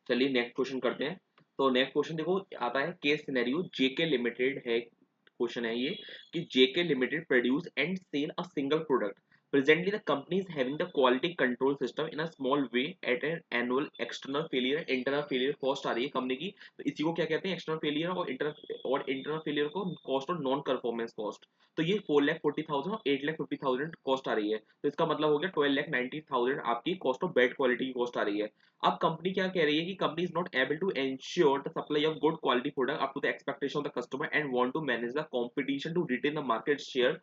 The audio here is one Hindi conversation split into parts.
चलिए नेक्स्ट क्वेश्चन करते हैं। तो नेक्स्ट क्वेश्चन देखो आता है केस सिनेरियो जेके लिमिटेड है। क्वेश्चन है ये कि JK limited produce and sell a single product. Presently, the company is having the quality control system in a small way at an annual external failure, internal failure cost आ रही है कंपनी की। तो इसी को क्या कहते हैं, एक्सटर्नल फेलियर और इंटरनल फेलियर को कॉस्ट और नॉन परफॉर्मेंस कॉस्ट। तो ये 4,40,000 और 8,50,000 कॉस्ट आ रही है। तो इसका मतलब हो गया 12,90,000 आपकी कॉस्ट ऑफ बेड क्वालिटी की कॉस्ट आ रही है। अब कंपनी क्या कह रही है कि company is not able to ensure the supply of good quality product up to the expectation of the customer and want to manage the competition to retain the market share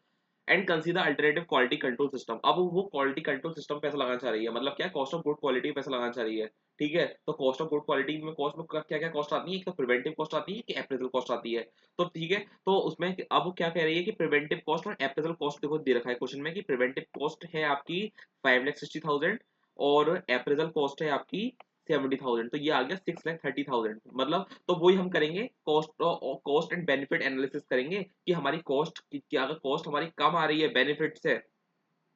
and consider alternative quality control system. अब वो क्वालिटी कंट्रोल सिस्टम पैसा लगाना चाह रही है, मतलब क्या, कॉस्ट ऑफ गुड क्वालिटी पैसा लगाना चाह रही है। ठीक है, तो कॉस्ट ऑफ गुड क्वालिटी में कॉस्ट में क्या क्या कॉस्ट आती है, एक तो प्रिवेंटिव कॉस्ट आती है कि अप्रेजल कॉस्ट आती है। तो ठीक है, तो उसमें अब वो क्या कह रही है कि प्रिवेंटिव कॉस्ट और अप्रेजल कॉस्ट देखो दे रखा है क्वेश्चन में कि प्रिवेंटिव कॉस्ट है आपकी 5,60,000 और अप्रेजल कॉस्ट है आपकी 70,000। तो ये आ गया 6,30,000। मतलब तो वही हम करेंगे, कॉस्ट एंड बेनिफिट एनालिसिस करेंगे कि हमारी कॉस्ट की अगर कॉस्ट हमारी कम आ रही है बेनिफिट से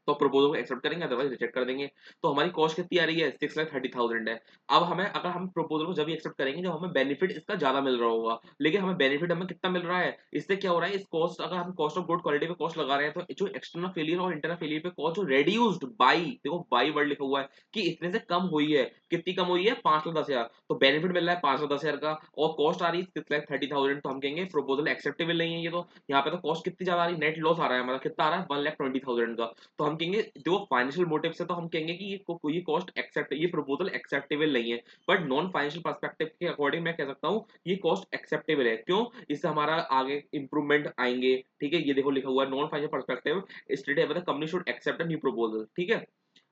तो प्रपोजल को एक्सेप्ट करेंगे, अदरवाइज रिजेक्ट कर देंगे। तो हमारी कॉस्ट कितनी आ रही है, 6,30,000 है। अब हमें अगर हम प्रपोजल को जब भी एक्सेप्ट करेंगे जब हमें बेनिफिट इसका ज्यादा मिल रहा होगा, लेकिन हमें बेनिफिट हमें कितना मिल रहा है, इससे क्या हो रहा है, इस कॉस्ट अगर हम कॉस्ट ऑफ गुड क्वालिटी पे कॉस्ट लगा रहे हैं तो जो एक्सटर्नल फेलियर और इंटरनल फेलियर पे कॉस्ट जो रेड्यूस्ड बाई, देखो बाई वर्ड लिखा हुआ है कि इतने से कम हुई है। कितनी कम हुई है, 5,10,000। तो बेनिफिट मिल रहा है 5,10,000 का और कॉस्ट आ रही है 6,30,000। तो हम कहेंगे प्रपोजल एक्सेप्टेबल नहीं है ये। तो यहाँ पे तो कॉस्ट कितनी ज्यादा आ रही है, नेट लॉस आ रहा है हमारा, कितना आ रहा है, 1,20,000 का। तो हम कहेंगे देखो फाइनेंशियल मोटिव से तो हम कहेंगे कि ये कॉस्ट एक्सेप्ट, ये प्रपोजल एक्सेप्टेबल नहीं है। बट नॉन फाइनेंशियल पर्सपेक्टिव के अकॉर्डिंग मैं कह सकता हूँ ये कॉस्ट एक्सेप्टेबल है। क्यों, इससे हमारा आगे इंप्रूवमेंट आएंगे। ठीक है, ये देखो लिखा हुआ है non financial perspective stated the company should accept a new proposal. ठीक है,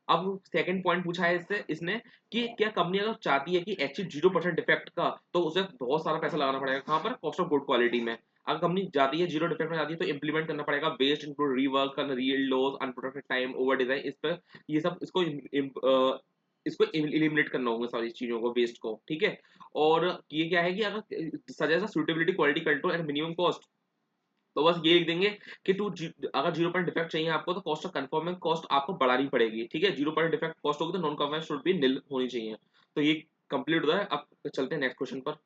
अब सेकंड पॉइंट पूछा है इससे इसने कि क्या कंपनी अगर चाहती है कि एच 0% डिफेक्ट का, तो उसे बहुत सारा पैसा लगाना पड़ेगा कहाँ पर, कॉस्ट ऑफ गुड क्वालिटी में। अगर कंपनी जाती है जीरो डिफेक्ट में जाती है तो इंप्लीमेंट करना पड़ेगा वेस्ट इंक्लूड रीवर्क करना, real loss, unproductive time, over design, इस पर ये सब इसको एलिमिनेट करना होगा सारी चीजों को, वेस्ट को। ठीक है, और ये क्या है कि अगर suggest suitability quality control and minimum cost, तो बस ये लिख देंगे कि अगर 0% डिफेक्ट चाहिए आपको तो कॉस्ट ऑफ कन्फर्मिंग कॉस्ट आपको बढ़ानी पड़ेगी। ठीक है, 0% डिफेक्ट कॉस्ट होगी तो नॉन कन्फर्मिंग शुड भी निल होनी चाहिए। तो ये कंप्लीट होता है। अब चलते हैं नेक्स्ट क्वेश्चन पर।